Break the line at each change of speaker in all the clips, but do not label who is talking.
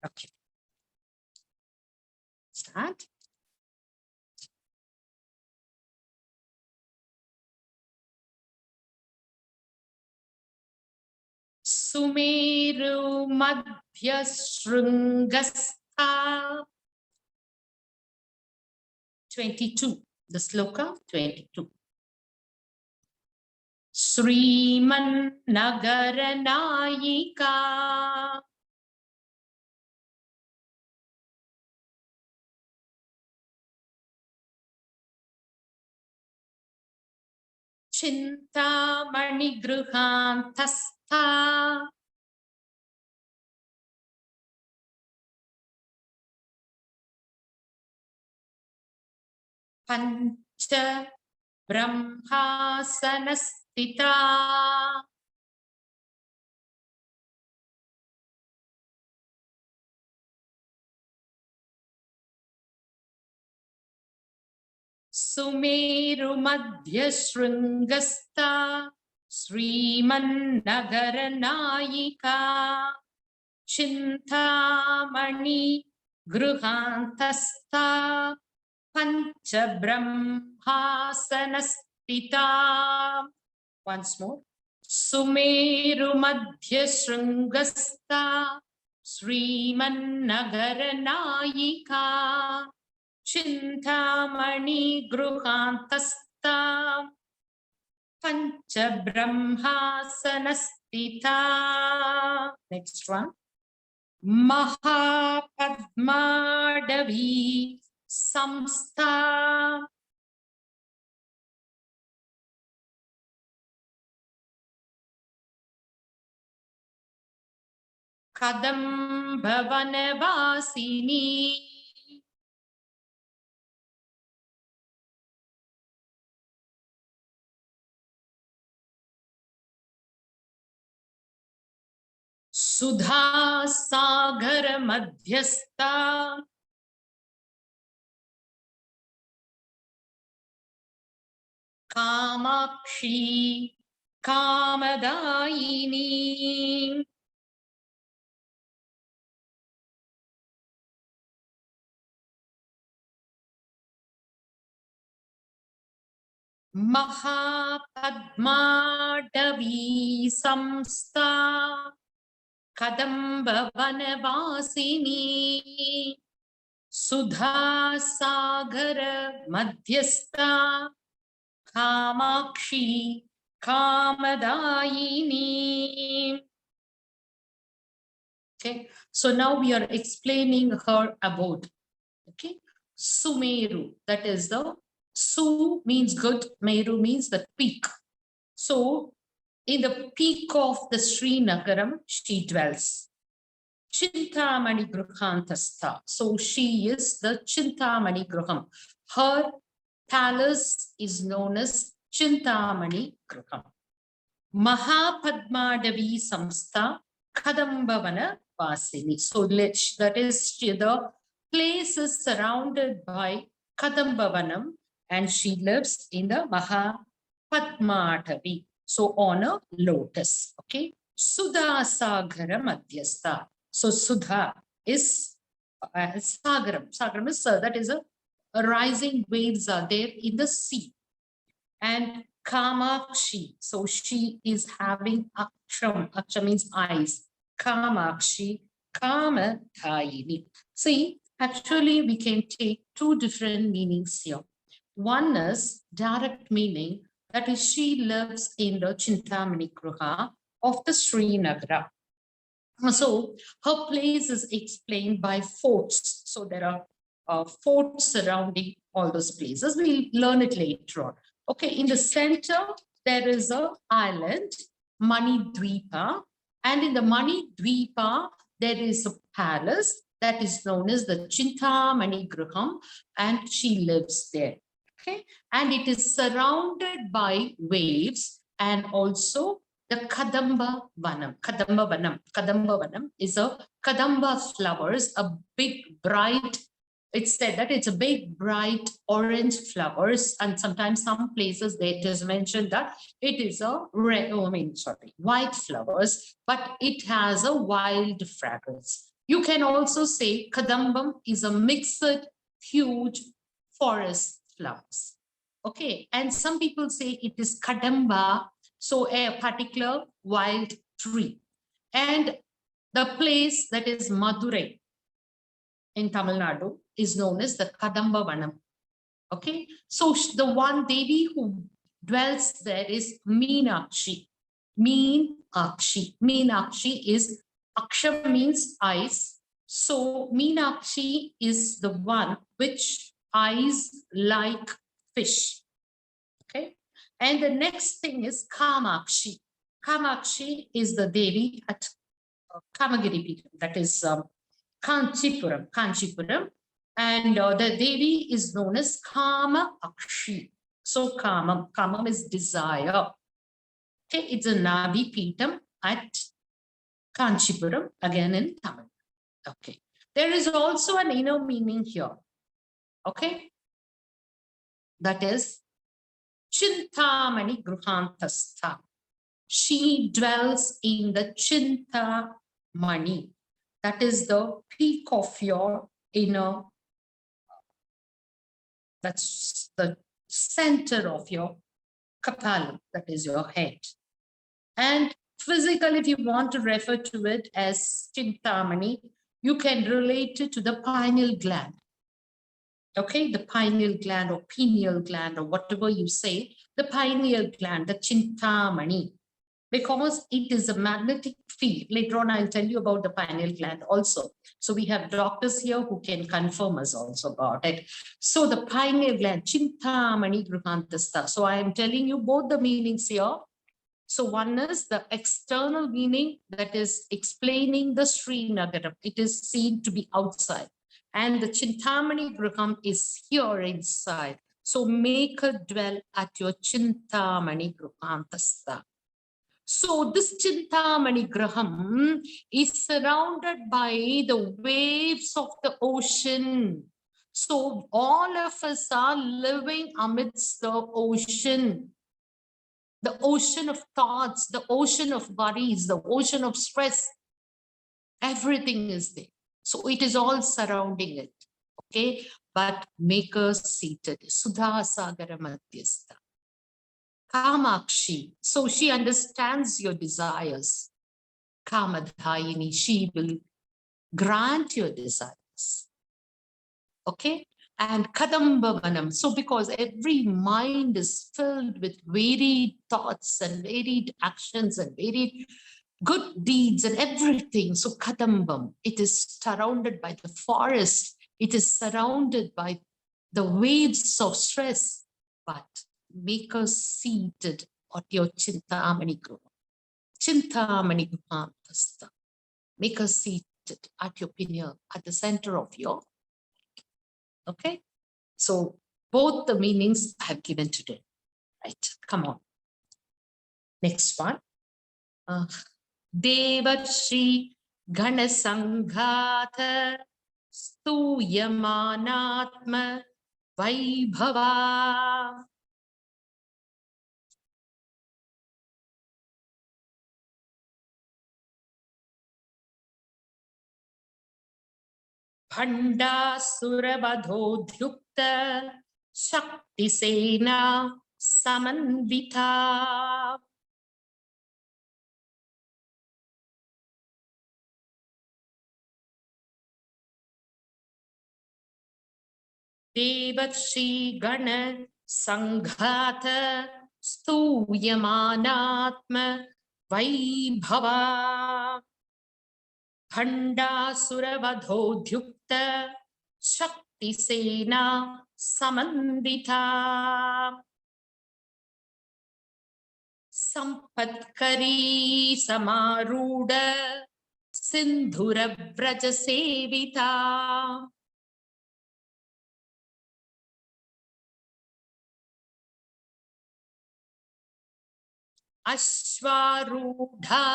Okay. Start. Sumeru Madhya Shrungastha. 22. The sloka 22. Sriman Nagaranayika. Chintamani Gruhantastha. Pancha Brahmasanastita. Sumeru Madhya Shrungastha. Sriman Nagaranayika. Chintamani Gruhantastha. Pancha Brahmasanastita. Once more. Sumeru Madhya Shrungastha. Sriman Nagaranayika. Chintamani Gruhantastha. Pancha Brahmasanastita. Next one. Mahapadmadavi Samstha. Kadambavanavasini. Sudha Sagar Madhyastha. Kamakshi Kamadayini. Mahapadmadavi Samstha. Kadambavanavasini. Sudha Sagar Madhyastha. Kamakshi Kamadayini. Okay, so now we are explaining her abode. Okay, Sumeru, that is the Su means good, Meru means the peak. So in the peak of the Srinagaram, she dwells. Chintamani Gruhantastha. So she is the Chintamani Gruham. Her palace is known as Chintamani Gruham. Mahapadmadavi Samstha Kadambavana Vasini. So that is the place is surrounded by Kadambavanam and she lives in the Mahapadmadavi. So on a lotus. Okay. Sudha Sagara Madhyastha. So Sudha is Sagaram. Sagaram is that is a rising waves are there in the sea. And Kamakshi, so she is having Aksham. Aksham means eyes. Kamakshi, Kamadayini. See, actually we can take two different meanings here. One is direct meaning, that is she lives in the Chintamani Gruha of the Srinagara. So her place is explained by forts. So there are forts surrounding all those places. We'll learn it later on. Okay, in the center, there is an island, Manidvipa. And in the Manidvipa, there is a palace that is known as the Chintamani Gruham, and she lives there. Okay, and it is surrounded by waves and also the Kadamba Vanam. Kadamba Vanam. Kadamba Vanam is a Kadamba flowers, a big bright. It's said that it's a big bright orange flowers, and sometimes some places they just mentioned that it is a red, white flowers, but it has a wild fragrance. You can also say Kadambam is a mixed, huge forest flowers. Okay, and some people say it is Kadamba, so a particular wild tree. And the place that is Madurai in Tamil Nadu is known as the Kadamba Vanam. Okay, so the one Devi who dwells there is Meenakshi. Meenakshi is, Aksha means eyes. So Meenakshi is the one which eyes like fish. Okay, and the next thing is Kamakshi. Kamakshi is the Devi at Kamagiri, that is Kanchipuram. And the Devi is known as Kama Akshi. So Kamam is desire. Okay, it's a Nabi Peetam at Kanchipuram, again in Tamil. Okay, there is also an inner meaning here. Okay, that is Chintamani Gruhantastha. She dwells in the Chintamani. That is the peak of your inner, that's the center of your kapalam, that is your head. And physically, if you want to refer to it as Chintamani, you can relate it to the pineal gland. Okay, the pineal gland or pineal gland or whatever you say, the pineal gland, the Chintamani, because it is a magnetic field. Later on, I'll tell you about the pineal gland also. So we have doctors here who can confirm us also about it. So the pineal gland, Chintamani Gruhantastha. So I am telling you both the meanings here. So one is the external meaning, that is explaining the Srinagaram. It is seen to be outside. And the Chintamani Graham is here inside. So make her dwell at your Chintamani Gruhantastha. So this Chintamani Graham is surrounded by the waves of the ocean. So all of us are living amidst the ocean of thoughts, the ocean of worries, the ocean of stress. Everything is there. So it is all surrounding it. Okay, but make us seated. Sudha Sagara Madhyastha. Kamakshi, so she understands your desires. Kamadhayini, she will grant your desires. Okay, and Kadambavanam, so because every mind is filled with varied thoughts and varied actions and varied good deeds and everything. So Kadambam, it is surrounded by the forest. It is surrounded by the waves of stress, but make us seated at your Chintamani Guru. Chintamani Gruhantastha. Make us seated at your pineal, at the center of your. Okay, so both the meanings I have given today. Right, come on. Next one. Devarshi Ganasanghatha Stuyamanatma Vaibhava. Bhanda Surabadhodhyukta Shakti Sena Samanvita. Devatshi Gana Sanghata Stuyamanatma Vaibhava. Bhanda Suravadhodhyukta Shakti Sena Samandita. Sampatkari Samaruda Sindhura Vraja Sevita. Ashwarudha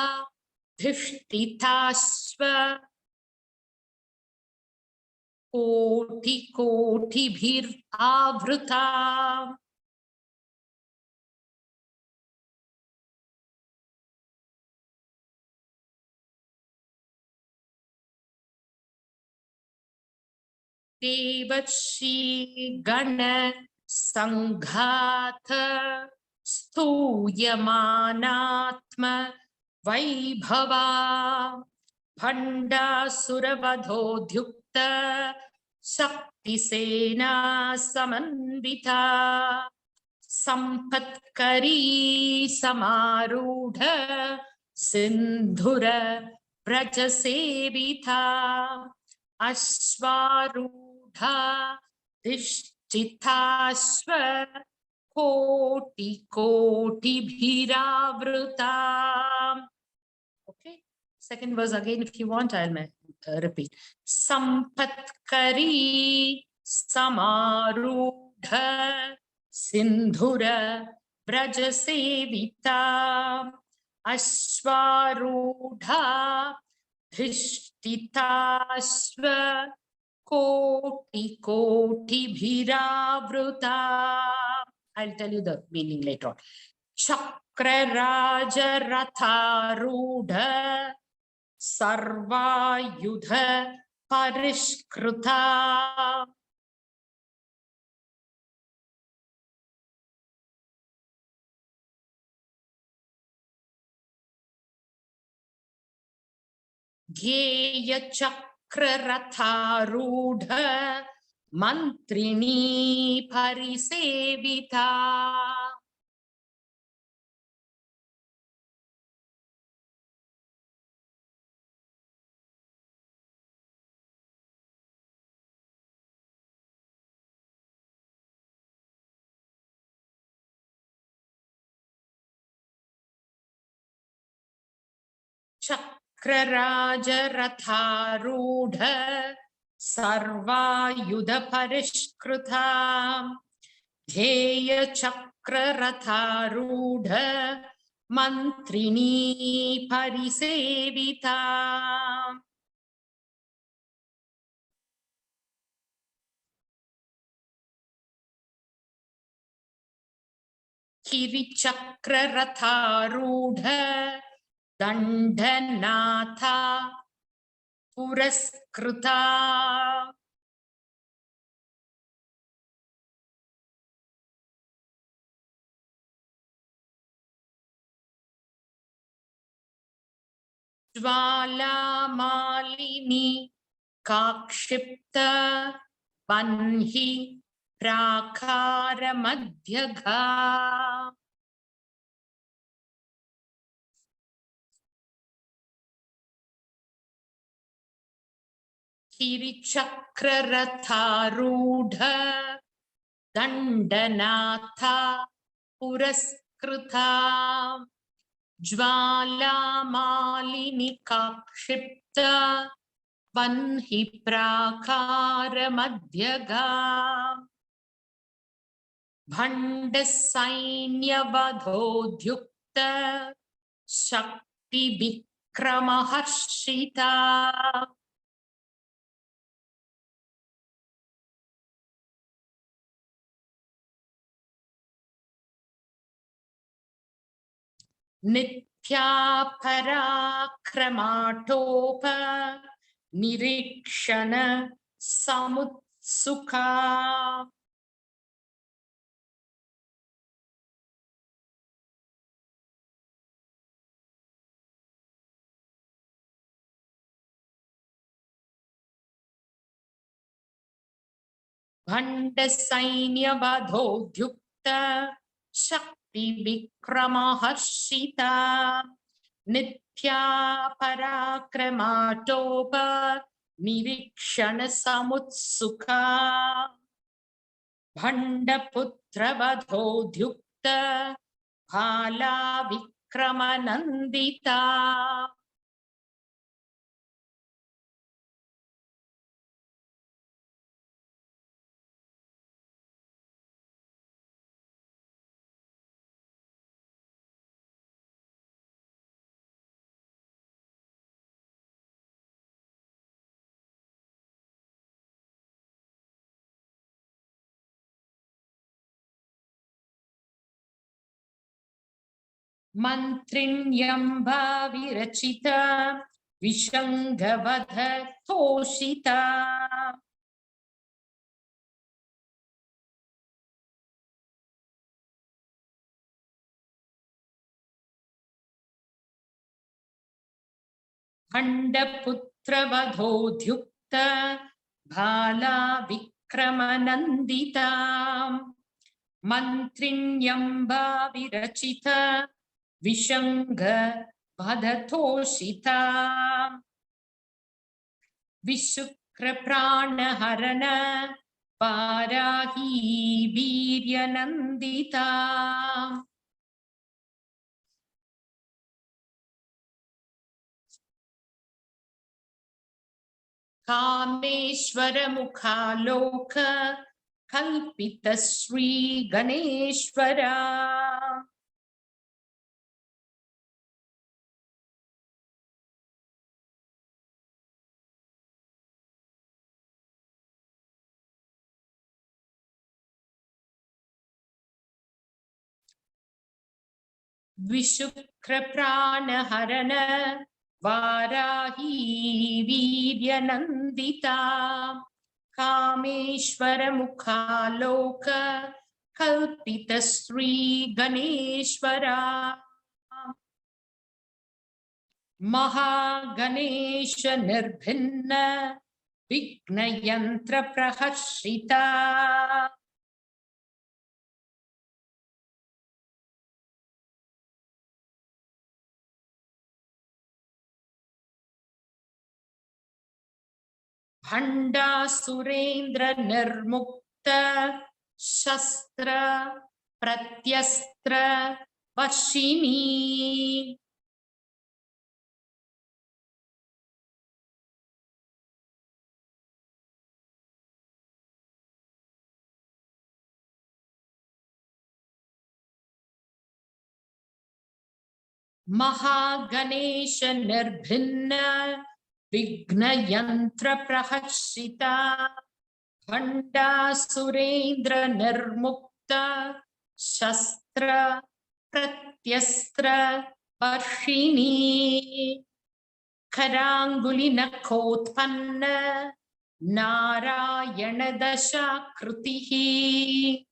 Dhishtithashva Koti Bhir Avruta. Devshi गण संघात स्तूयमानात्म वैभवा भण्डासुरवधोद्युक्त शक्तिसेना समन्विता संपत्करी समारूढ सिन्धुर व्रजसेविता अश्वारूढा तिष्ठिताश्व कोटिभिरावृता. Okay, second verse again if you want, I'll repeat. Sampatkari samarudha sindhura vrajasevita ashwarudha dhishtitashva kotiभिरावृता. I'll tell you the meaning later on. Chakrarajaratharudha sarvayudha parishkruta Gyeya chakraratharudha mantrini parisevita Chakrarajaratharudha sarvayudha parishkruta Dheya chakraratharudha mantrini parisevita Kirichakraratharudha Dandanatha Puraskruta Jvala Malini Kakshipta Banhi Prakara Madhyagha Kirichakraratharudha Dandanatha Puraskruta Jvala Malini Kakshipta Vanhi Prakara Madhyagha Bhanda Sainya Vadhodhyukta Shakti Vikramaharshita Nitya Parakramatopa Nirikshana Samutsukha Bhanda Sainya Vadhodhyukta Shakti Vikramaharshita Nitya Parakramaatopa Nirikshana Samutsukha Bhanda Putra Vadhodhyukta Bhala Vikramanandita Mantrinyamba Virachita Vishangavadha Toshita Bhandaputravadhodhyukta Bhala Vikramanandita Mantrinyamba Virachita Vishanga Bhadatoshita Vishukra Pranaharana Parahi Viryanandita Kameshwara Mukhaloka Kalpita Sri Ganeshwara Vishukra Pranaharana Varahi Viryanandita Kameshwara Mukhaloka Kalpita Sri Ganeshwara Mahaganesha Nirbhinna Vigna Yantra Prahashita Bhanda Surendra Nirmukta Shastra Pratyastra Vashini Mahaganesha Nirbhinna Vigna Yantra Prahashita Bhanda Surendra Nirmukta Shastra Pratyastra Vashini Karanguli Nakotpanna Narayana Dasha Krutihi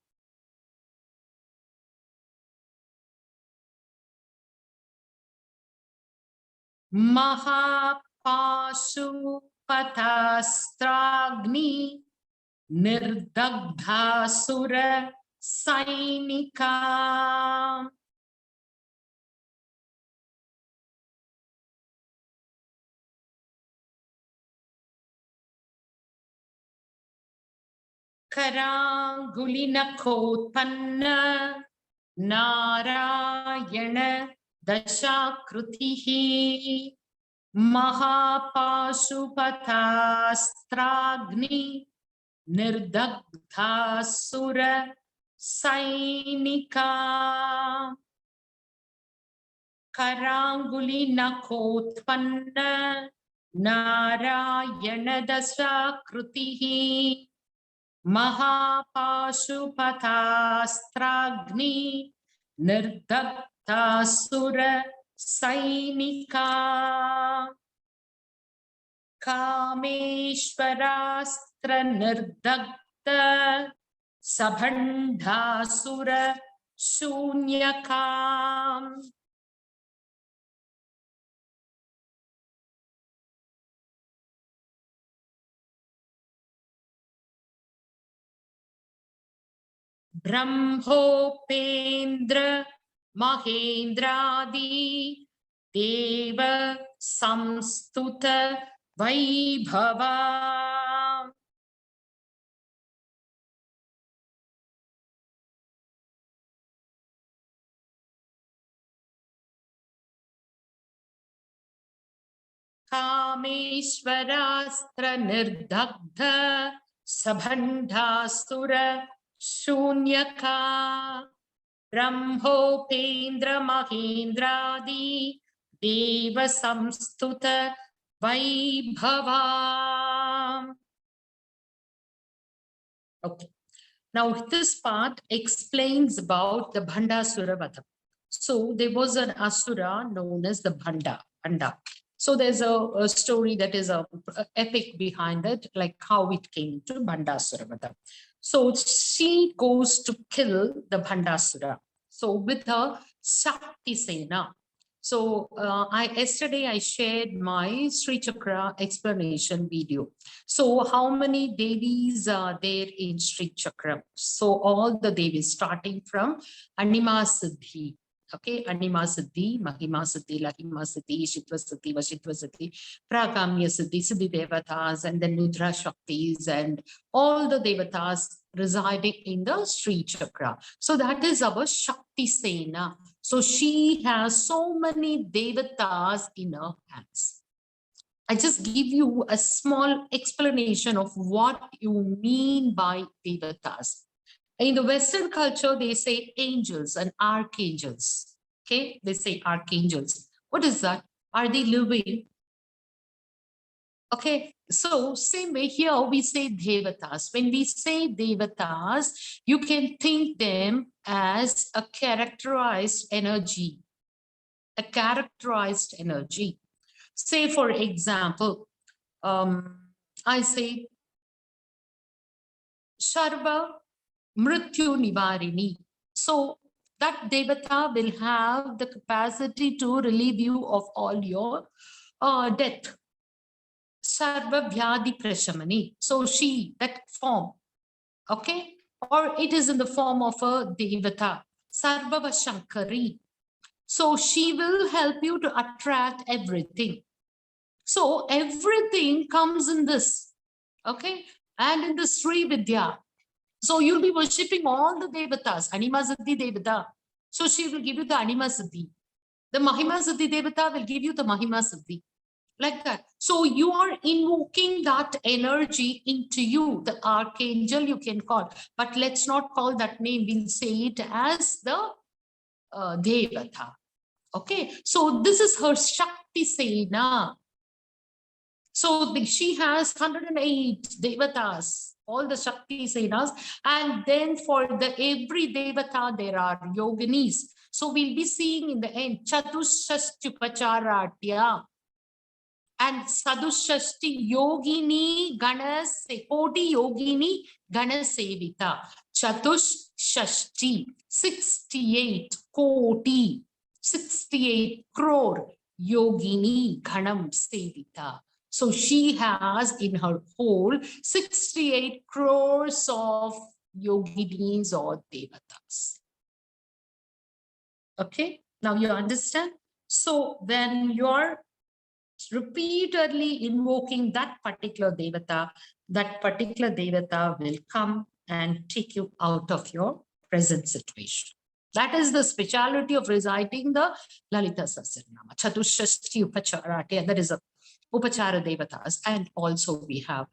Mahapashupatastragni Nirdagdhasura Sainika Karangulina Narayana Dashakrutihi Mahapashupatastragni Nirdagdhasura Sainika Karangulina Narayana Dashakrutihi Mahapashupatastragni Nirdagdhasura Sainika Kameshwarastra Nirdagda Sabhandhasura Shunyakam Brahmopendra Mahendradi Deva Samstuta Vaibhava Kameshwarastra Nirdagdha Sabhandhasura Shunyaka Brahmopendra Mahendradi Deva Samstuta Vaibhava. Okay. Now this part explains about the Bhandasura Vadam. So there was an Asura known as the Bhanda. So there's a story that is a epic behind it, like how it came to Bhandasura Vadam. So she goes to kill the Bhandasura. So with her Shakti Sena. So yesterday I shared my Sri Chakra explanation video. So how many Devis are there in Sri Chakra? So all the Devis starting from Anima Siddhi. Okay, Anima Siddhi, Mahima Siddhi, Lahima Siddhi, Shitva Siddhi, Vashitva Siddhi, Prakamya Siddhi, Siddhi Devatas, and then Mudra Shaktis, and all the Devatas residing in the Sri Chakra. So that is our Shakti Sena. So she has so many Devatas in her hands. I just give you a small explanation of what you mean by Devatas. In the Western culture, they say angels and archangels. Okay, they say archangels. What is that? Are they living? Okay, so same way here we say Devatas. When we say Devatas, you can think them as a characterized energy. A characterized energy. Say, for example, I say Sarva Mrityu Nivarini. So that Devata will have the capacity to relieve you of all your death. Sarva Vyadi Prashamani. So she, that form, okay? Or it is in the form of a Devata, Sarva Shankari. So she will help you to attract everything. So everything comes in this, okay? And in the Sri Vidya. So you'll be worshipping all the Devatas, Anima Siddhi Devata. So she will give you the Anima Siddhi. The Mahima Siddhi Devata will give you the Mahima Siddhi. Like that. So you are invoking that energy into you, the archangel you can call. But let's not call that name. We'll say it as the Devata. Okay. So this is her Shakti Sena. So she has 108 Devatas, all the Shakti Senas. And then for the every Devata, there are Yoginis. So we'll be seeing in the end, Chatushashtupacharatya. And Sadushashti Yogini Ganas, Koti Yogini Ganasevita. Chatushashti, 68 Koti, 68 crore Yogini Ganam Sevita. So she has in her whole 68 crores of yoginis or devatas. Okay, now you understand? So when you're repeatedly invoking that particular devata will come and take you out of your present situation. That is the speciality of reciting the Lalitha Sahasranama, Chatushashti Upacharati, that is a Upachara Devatas. And also we have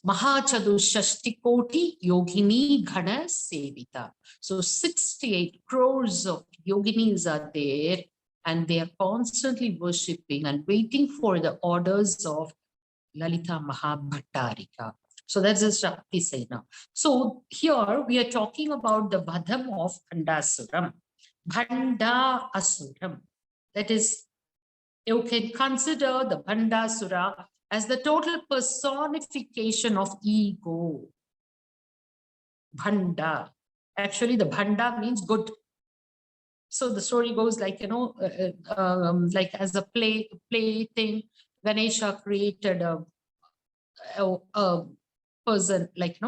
Mahachadushashti Koti Yogini Ghana Sevita. So 68 crores of yoginis are there, and they are constantly worshipping and waiting for the orders of Lalitha Mahabhattarika. So that's the Shakti Sena. So here we are talking about the Vadham of Bhandasuram. Bhanda Asuram. That is, you can consider the Bhandasura as the total personification of ego. Bhanda. Actually, the Bhanda means good. So the story goes like, like as a play thing, Ganesha created a person, like,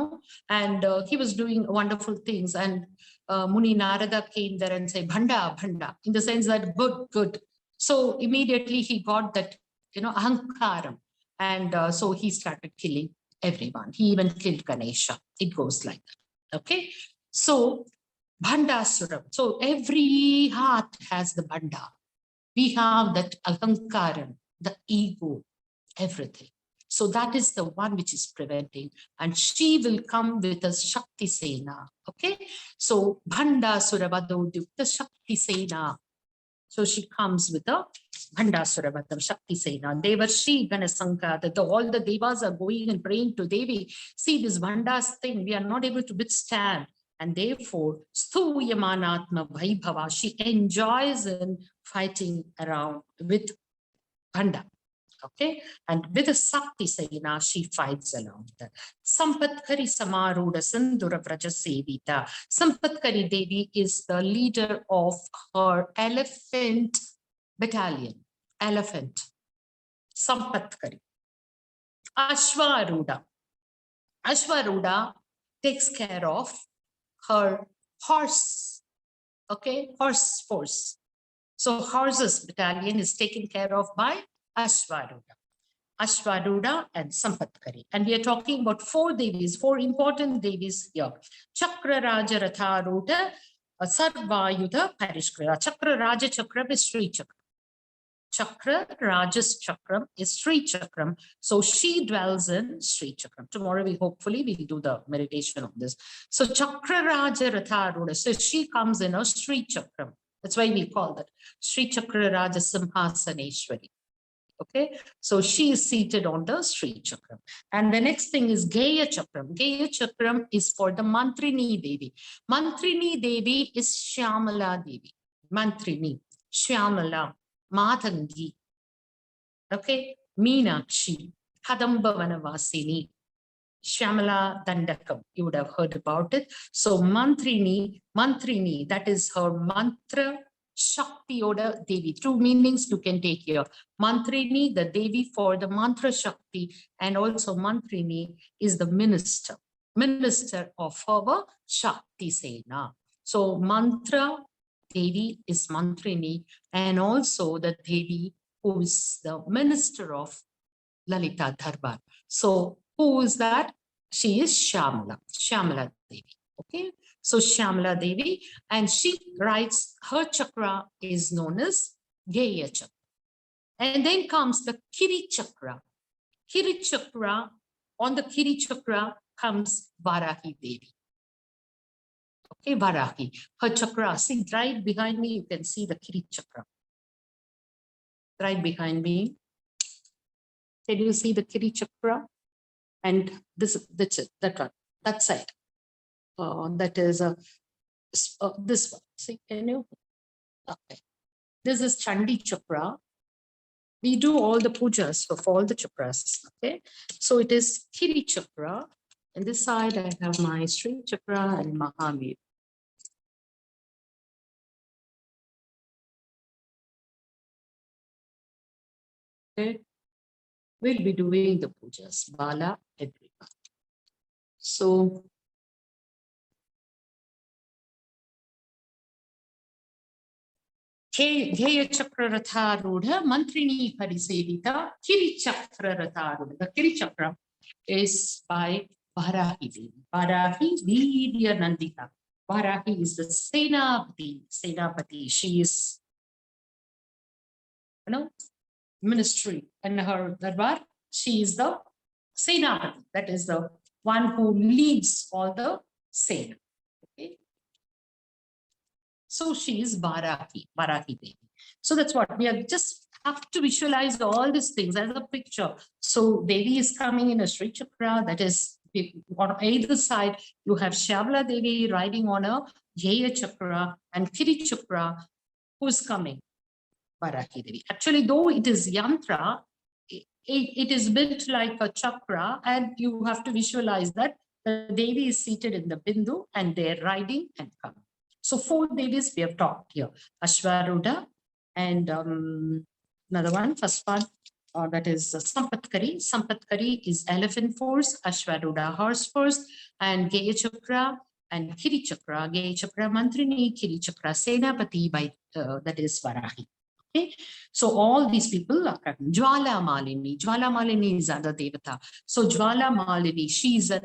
and he was doing wonderful things. And Muni Narada came there and said, Bhanda, Bhanda, in the sense that good. So immediately he got that, ahankaram. And so he started killing everyone. He even killed Ganesha. It goes like that. Okay. So Bhandasuram. So every heart has the Bhanda. We have that ahankaram, the ego, everything. So that is the one which is preventing. And she will come with a Shakti Sena. Okay. So Bhandasura Vadodukta Shakti Sena. So she comes with a Bhandasura Vadam Shakti Sena. Devarshi Ganasanka, that all the devas are going and praying to Devi. See this Bhandas thing, we are not able to withstand. And therefore, Sthuyamanatma Vaibhava, she enjoys in fighting around with Bhanda. Okay, and with a Sakti Sena, she fights along that. Sampatkari Samaruda Sandura Vraja Sevita. Sampatkari Devi is the leader of her elephant battalion, elephant, Sampatkari. Ashwaruda. Ashwaruda takes care of her horse, okay, horse force. So horses battalion is taken care of by Ashwaruda. Ashwaruda and Sampatkari. And we are talking about 4 Devis, 4 important Devis here. Chakra Raja Ratharuda, Sarvayudha Parishkara. Chakra Raja Chakram is Sri Chakra. Chakra, Rajas Chakram is Sri Chakram. So she dwells in Sri Chakram. Tomorrow we hopefully will do the meditation on this. So Chakra Raja Ratharuda. So she comes in a Sri Chakram. That's why we call that Sri Chakra Raja Simhasaneshwari. Okay, so she is seated on the Sri Chakram. And the next thing is Geya Chakram. Geya Chakram is for the Mantrini Devi. Mantrini Devi is Shyamala Devi. Mantrini, Shyamala, Matangi, okay, Meenakshi, Kadamba Vanavasini, Shyamala Dandakam. You would have heard about it. So Mantrini, that is her mantra Shakti Oda Devi. 2 meanings you can take here. Mantrini, the Devi for the mantra Shakti, and also Mantrini is the minister of our Shakti Sena. So mantra Devi is Mantrini, and also the Devi who is the minister of Lalita Darbar. So who is that? She is Shyamala Devi. Okay, so Shyamala Devi, and she writes her chakra is known as Geya Chakra. And then comes the Kiri Chakra. Kiri Chakra, on the Kiri Chakra comes Varahi Devi. Okay, Varahi. Her chakra, see right behind me, you can see the Kiri Chakra. Right behind me. Can you see the Kiri Chakra? And that's it, that one, that side. That is this one. See, can you? Okay. This is Chandi Chakra. We do all the pujas of all the chakras. Okay. So it is Kiri Chakra. And this side I have my Sri Chakra and Mahamir. Okay. We'll be doing the pujas, Bala, everyone. So Geya Chakra Ratharudha, Mantrini Parisevita, Kiri Chakra Ratharudha. The Kiri Chakra is by Varahi Devi. Varahi Vidya Nandita. Varahi is the Senapati. She is, ministry, and her Darbar, she is the Senapati. That is the one who leads all the Sena. Okay. So she is Varahi Devi. So that's what we are just have to visualize all these things as a picture. So Devi is coming in a Sri Chakra, that is on either side, you have Shyamala Devi riding on a Geya Chakra, and Kiri Chakra, who's coming? Varahi Devi. Actually, though it is yantra, it is built like a chakra, and you have to visualize that the Devi is seated in the Bindu and they're riding and coming. So 4 Devis we have talked here. Ashwaruda and another one, first one, that is Sampatkari. Sampatkari is elephant force, Ashwaruda horse force, and Geya Chakra and Kiri Chakra. Geya Chakra Mantrini, Kiri Chakra Senapati, by that is Varahi. Okay, so all these people are coming. Jwala Malini. Jwala Malini is other devata. So Jwala Malini, she is a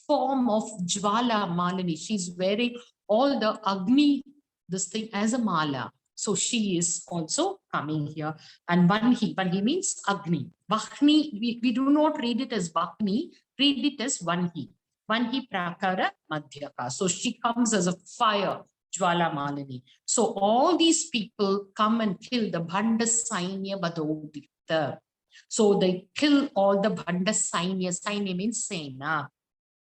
form of Jwala Malini. She's wearing all the Agni, this thing as a mala. So she is also coming here. And Vanhi means Agni. Vahni, we do not read it as Vahni, read it as Vanhi. Vanhi Prakara Madhyaka. So she comes as a fire. Jwala Malini. So all these people come and kill the Bhanda Sainya Badodikta. So they kill all the Bhanda Sainya. Sainya means Sena.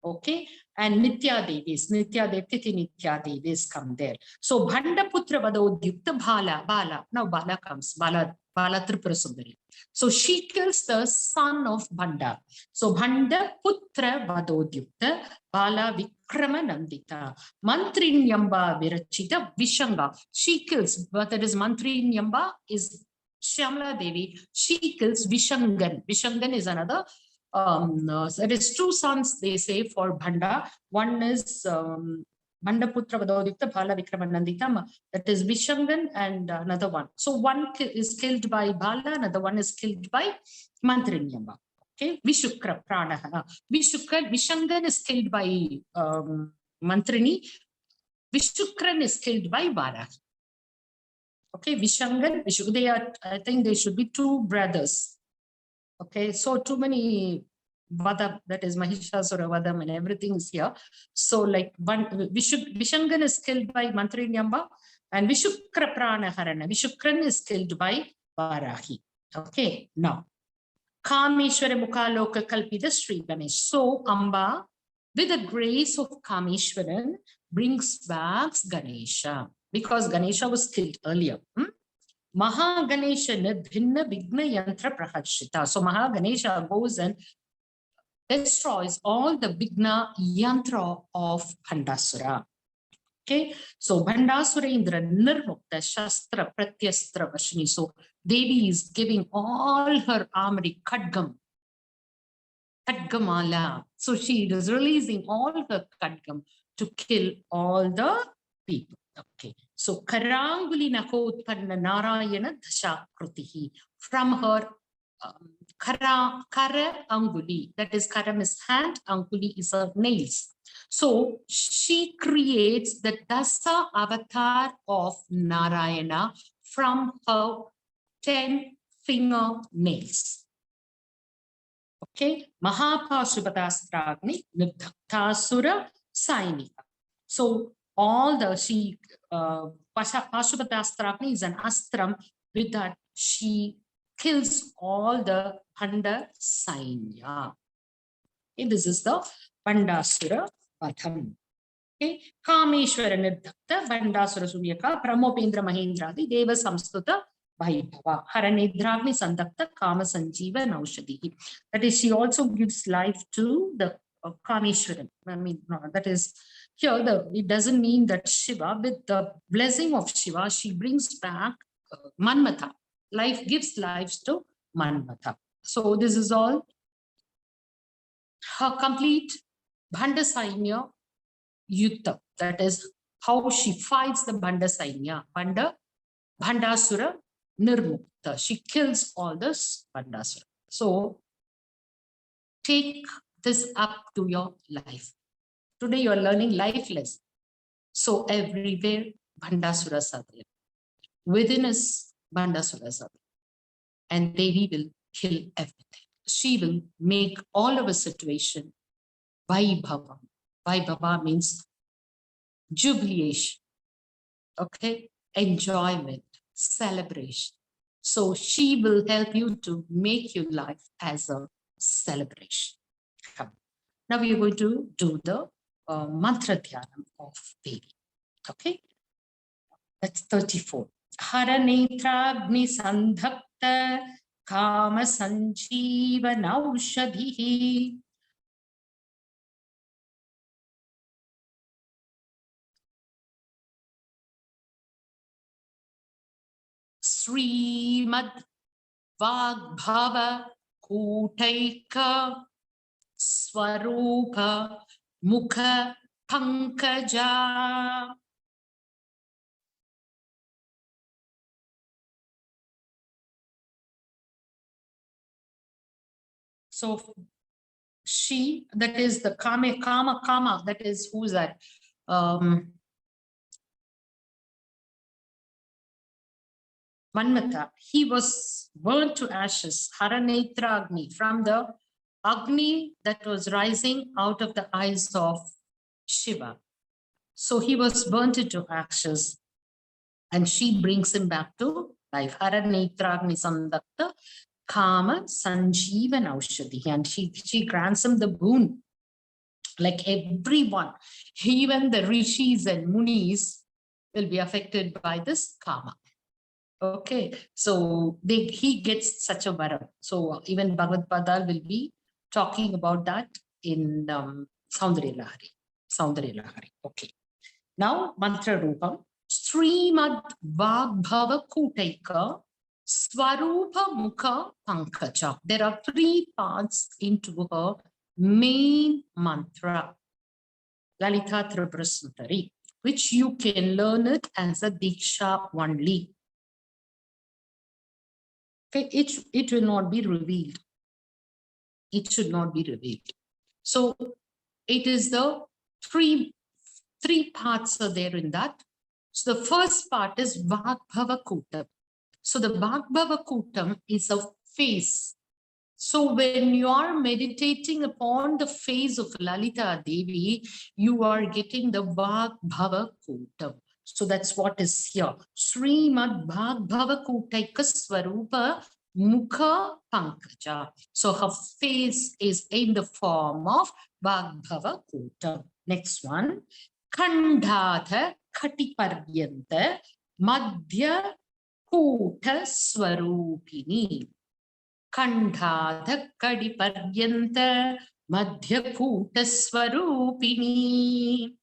Okay. And Nitya Devis, Titi Nitya Devis come there. So Bhanda Putra Badodikta Bala. Now Bala comes. Bala Tripura Sundari. So she kills the son of Bhanda. So Bhanda Putra Vadodyukta Bala Vikrama Nandita. Mantrinyamba Virachita Vishanga. She kills, but that is Mantrinyamba is Shyamala Devi, she kills Vishangan. Vishangan is another, there is two sons, they say, for Bhanda. One is Mandaputra Vadodikta Bhala Vikramanandita, that is Vishangan, and another one. So one is killed by Bhala, another one is killed by Mantrinyamba. Okay, Vishukra Pranaha. Vishangan is killed by Mantrini. Vishukran is killed by Varahi. Okay, Vishangan, they are, I think they should be two brothers. Okay, so too many Vada, that is Mahishasura Vadam, and everything is here. So like one Vishangan is killed by Mantrinyamba, and Vishukra Pranaharana. Vishukran is killed by Varahi. Okay, now Kameshwara Mukhaloka Kalpida Sri Ganesh. So Amba, with the grace of Kameshwaran, brings back Ganesha, because Ganesha was killed earlier. Maha Ganesha Bhinna Vigna Yantra Praharshita. So Maha Ganesha goes and destroys all the Vigna Yantra of Bhandasura. Okay, so Bhandasura Indra Nirmukta Shastra Pratyastra Vashini. So Devi is giving all her armory Khadgamala. So she is releasing all her Khadgam to kill all the people. Okay, so Karanguli Nakotpanna Narayana Dashakrutihi. From her Kara Anguli, that is Karam is hand, Anguli is her nails. So she creates the Dasa avatar of Narayana from her 10 fingernails. Okay, Mahapashubhatastragni Nibdhaktasura Sainika. So all the Pashubhatastragni is an astram. With that, she kills all the Bhanda Sainya. Okay, this is the Bhandasura Vatham. Okay, Kameshwara Nirdhakta Bhandasura Suryaka Pramopendra Mahendradi Deva Samstuta Vaibhava Haranedragni Sandakta Kama Sanjeeva Naushadi. That is, she also gives life to the Kameshwaran. I mean, no, that is here. It doesn't mean that Shiva, with the blessing of Shiva, she brings back Manmatha. Life gives life to Manmatha. So this is all her complete Bhanda Sainya Yutta. That is how she fights the Bhanda Sainya. Bhandasura Nirmukta. She kills all this Bhandasura. So take this up to your life. Today you are learning life lesson. So everywhere Bhandasura are there. Within us Bhandasura are there. And Devi will kill everything. She will make all of a situation Vaibhava. Vaibhava means jubilation. Okay, enjoyment, celebration. So she will help you to make your life as a celebration. Now we are going to do the mantra dhyanam of Devi. Okay, that's 34. Haranetragni sandhakta kama sanjeeva naushadhihi. Srimad Vagbhava Kutaika Swarupa Mukha Pankaja. So she, that is the Kama, that is, who's that? Manmatha, he was burnt to ashes, Haranetra Agni, from the Agni that was rising out of the eyes of Shiva. So he was burnt into ashes, and she brings him back to life. Haranetra Agni Sandakta Kama Sanjeevan Aushadhi, and she grants him the boon. Like everyone, even the rishis and munis will be affected by this karma. Okay, so he gets such a varam. So even Bhagavad Padal will be talking about that in Saundarya Lahari. Okay. Now mantra rupam Srimad Vagbhava Kutaika Swarupa Mukha Pankaja. There are 3 parts into her main mantra, Lalitha Tripura, which you can learn it as a Diksha only. Okay, it will not be revealed. It should not be revealed. So it is the three parts are there in that. So the first part is Vagbhava Kutam. So the Vagbhava Kutam is a face. So when you are meditating upon the face of Lalita Devi, you are getting the Vagbhava Kutam. So that's what is here. Srimad Vagbhava Kutaika Swarupa Mukha Pankaja. So her face is in the form of Vagbhava Kutam. Next one. Kandhadha Khatiparyanta Madhya Kuta Swarupini. Kandhadha Kadiparyanta Madhya Kuta Swarupini.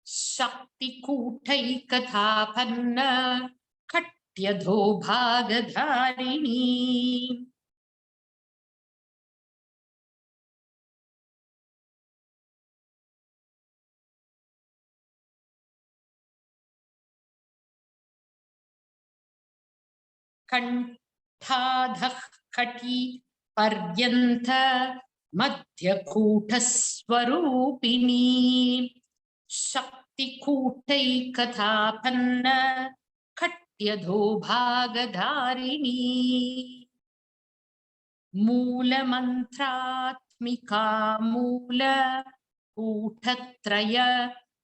Shakti Kutai Kathapanna Katyadho Bhagadharini. Kantadha Kati Paryanta Madhya Kuta Swarupini. Shakti Kutai Kathapanna Katyadho Bhagadharini. Mula Mantratmika Mula Kutatraya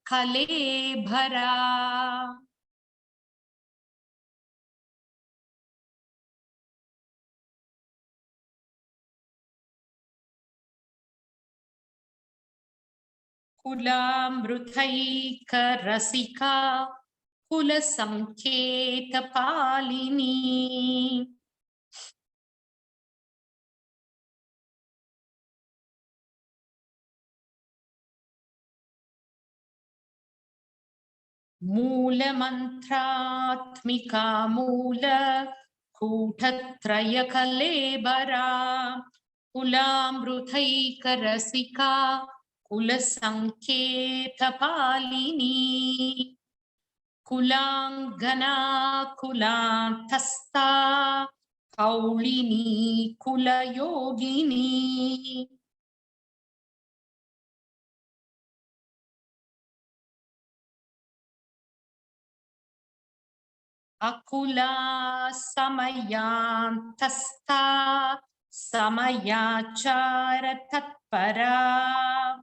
Kalebhara. Kulamruthayika Rasika Kula Samketa Palini. Mula Mantratmika Mula Kutatraya Kalebhara. Kulamruthayika Rasika Kula Sanketa Palini. Kulangana Kulantasta Kaulini Kula Yogini. Akula Samayantasta Samayachara Tatpara.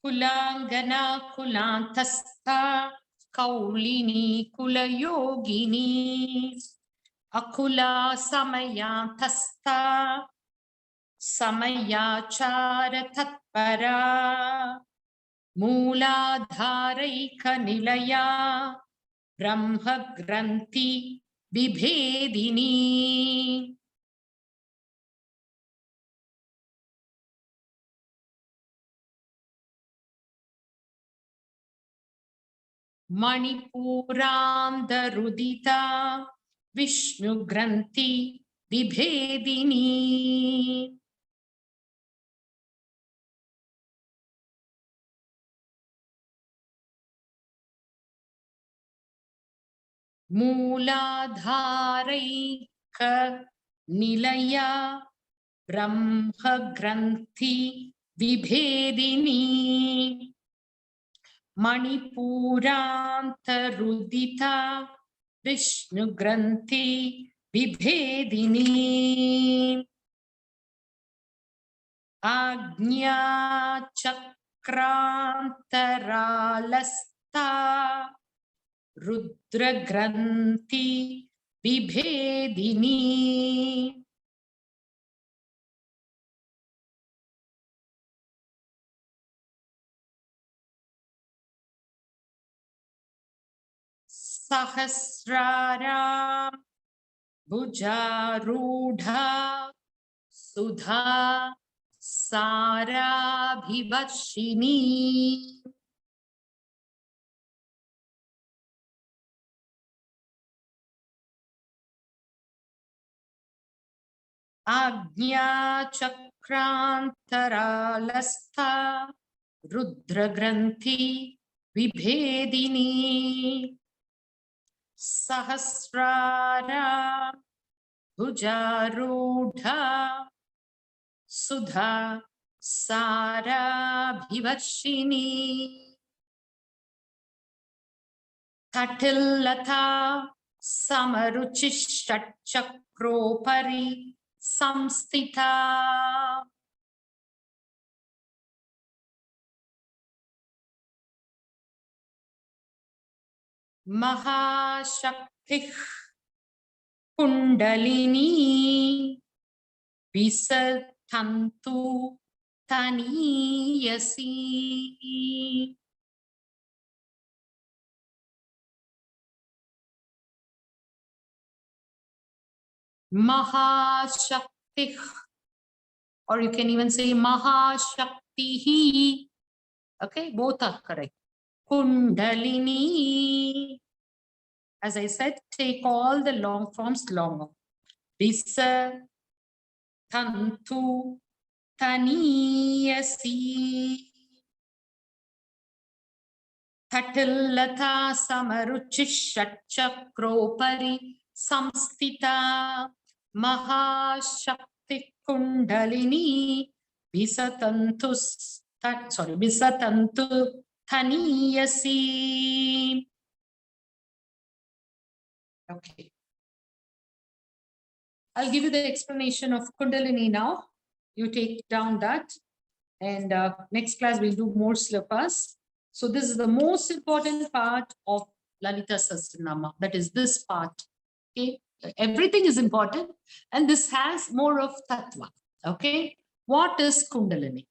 Kulangana Kulantasta Kaulini Kula Yogini. Akula Samayantasta Samayachara Tatpara. Mooladharaika Nilaya Brahma Granthi Vibhedini. Manipuram Darudita Vishnu Granthi Vibhedini. Mooladharaika Nilaya Brahma Granthi Vibhedini. Manipuranta Vishnu Granthi Vibhedini. Agnya Chakrantaralasta Rudra Granthi Vibhedini. Sahasranama Bhujarudha Sudha Sarabhivashini. Agnya Chakrantaralastha Rudra Granthi Vibhedini. Sahasrara Bhujarudha Sudha Sarabhivashini. Tatillatha Samaruchishtachakropari Samstita. Mahashakti Kundalini Visatantu Taniyasi. Mahashakti, or you can even say Mahashaktihi. Okay, both are correct. Kundalini. As I said, take all the long forms longer. Visa Tantu Taniyasi. Tatillatha Samaruchishatchakropari Samstita Mahashakti Kundalini Visatantu Taniyasi. Okay. I'll give you the explanation of Kundalini now. You take down that, and next class we'll do more slokas. So this is the most important part of Lalitha Sahasranama. That is this part. Okay, everything is important, and this has more of tattva. Okay, what is Kundalini?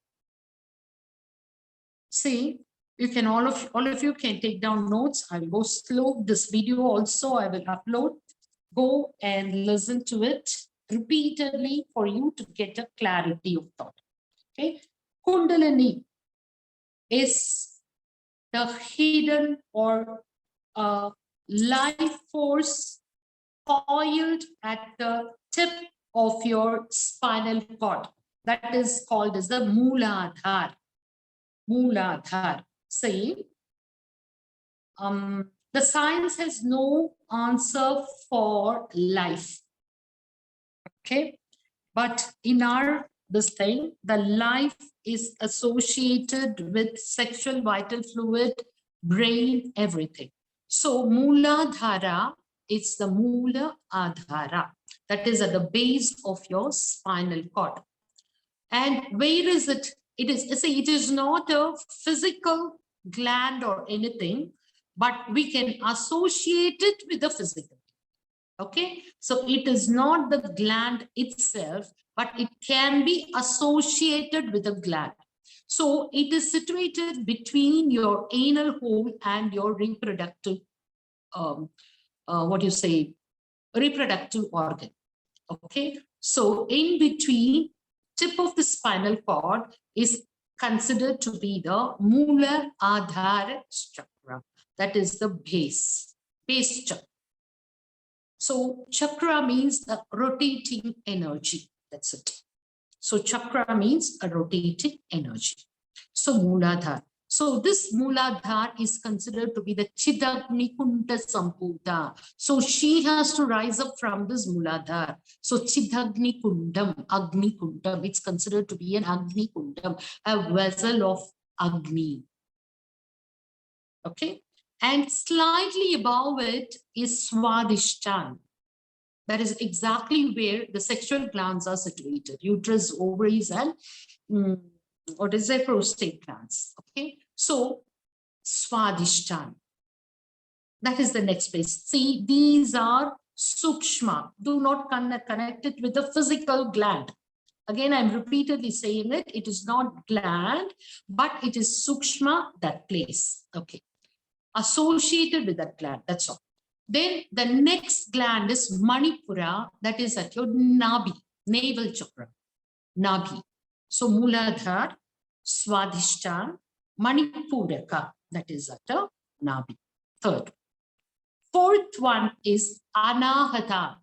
See, you can all of you can take down notes. I will go slow. This video also I will upload. Go and listen to it repeatedly for you to get a clarity of thought. Okay, Kundalini is the hidden or life force coiled at the tip of your spinal cord. That is called as the Mooladhar. Mooladhar. Say, the science has no answer for life. Okay, but in our this thing, the life is associated with sexual vital fluid, brain, everything. So Mooladhara, it's the Moola Adhara, that is at the base of your spinal cord. And where is it? It is not a physical gland or anything, but we can associate it with the physical. Okay, so it is not the gland itself, but it can be associated with a gland. So it is situated between your anal hole and your reproductive, reproductive organ. Okay, so in between, tip of the spinal cord is considered to be the Moola Adhara chakra. That is the base chakra. So chakra means the rotating energy. That's it. So chakra means a rotating energy. So Mooladhar. So this Mooladhar is considered to be the Chidagni Kunda Samputa. So she has to rise up from this Mooladhar. So Chidagni Kundam, Agni Kundam. It's considered to be an Agni Kundam, a vessel of Agni. Okay. And slightly above it is Swadhishtan. That is exactly where the sexual glands are situated. Uterus, ovaries, and prostate glands. Okay. So Swadhishtan. That is the next place. See, these are Sukshma. Do not connect it with the physical gland. Again, I'm repeatedly saying it. It is not gland, but it is Sukshma, that place. Okay. Associated with that gland. That's all. Then the next gland is Manipura, that is at your Nabi, navel chakra, Nabi. So Muladhar, Swadhishtan, Manipuraka, that is at the Nabi. Third. Fourth one is Anahata,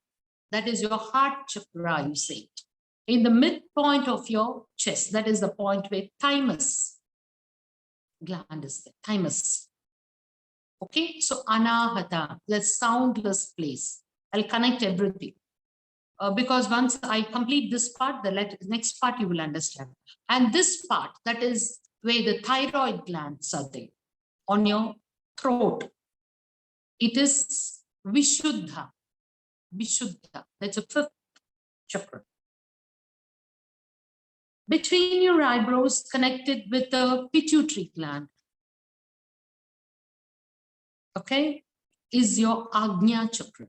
that is your heart chakra, you say. In the midpoint of your chest, that is the point where thymus gland is there, thymus. Okay, so Anahata, the soundless place. I'll connect everything. Because once I complete this part, the next part you will understand. And this part, that is where the thyroid glands are there, on your throat. It is Vishuddha. Vishuddha, that's a fifth chakra. Between your eyebrows, connected with the pituitary gland, okay, is your Agnya chakra.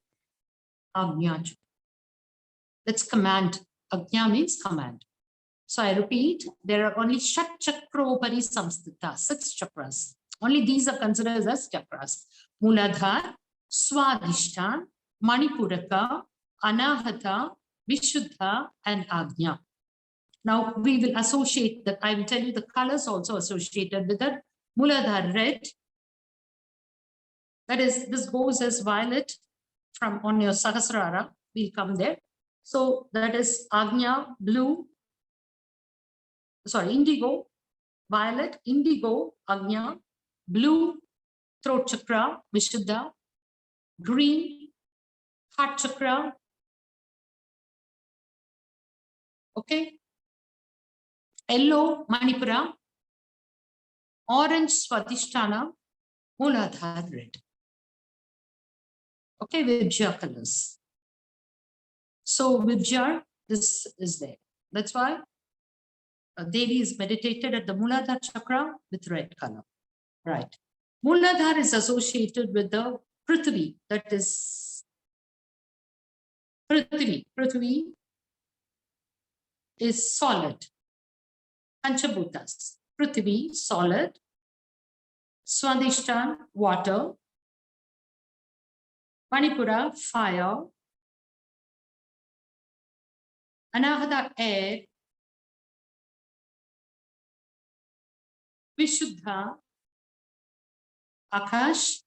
Agnya chakra. That's command. Agnya means command. So I repeat, there are only Shat Chakropari Samstita, 6 chakras. Only these are considered as chakras. Muladhar, Swadhishtan, Manipuraka, Anahata, Vishuddha, and Agnya. Now we will associate that. I will tell you the colors also associated with that. Muladhar, red. That is, this goes as violet from on your Sahasrara. We'll come there. So that is Agnya, blue. Sorry, indigo, violet, indigo, Agnya, blue, throat chakra, Vishuddha, green, heart chakra. Okay. Yellow, Manipura, orange, Swadhisthana, Muladhar, red. Okay, Vibhya colors. So Vibhya, this is there. That's why Devi is meditated at the Muladhar chakra with red color. Right. Muladhar is associated with the Prithvi, that is Prithvi. Prithvi is solid. Panchabhutas. Prithvi, solid. Swadhishtan, water. Manipura, fire. Anahata, air. Vishuddha, Akash,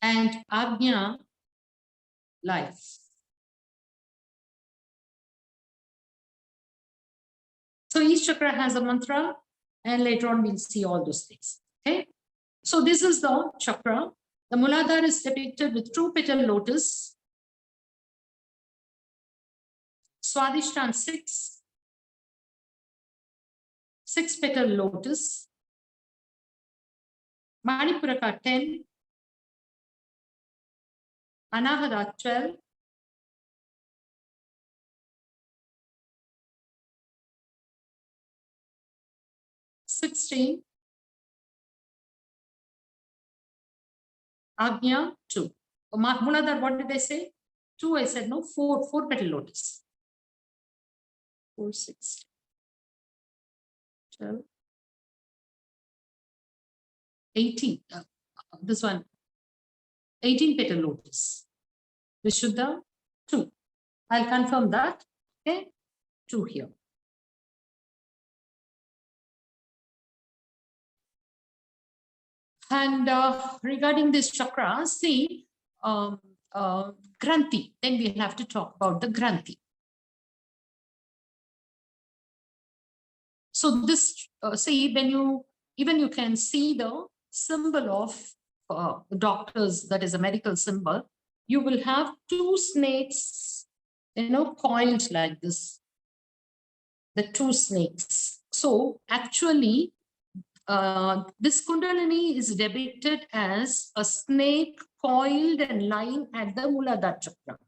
and Agnya, life. So each chakra has a mantra, and later on we'll see all those things. Okay. So this is the chakra. The Muladhar is depicted with 2 petal lotus. Swadhishtan 6 petal lotus. Manipuraka 10. Anahata 12. Agnya 2. Muladhar, what did I say? 2, I said no, 4 petal lotus. 4, 6, 12, 18. This one, 18 petal lotus. Vishuddha 2. I'll confirm that. Okay, 2 here. And regarding this chakra, see, Granthi, then we'll have to talk about the Granthi. So this, see, when you can see the symbol of doctors, that is a medical symbol, you will have 2 snakes, coiled like this, the 2 snakes. So actually, this Kundalini is depicted as a snake coiled and lying at the Muladhara chakra.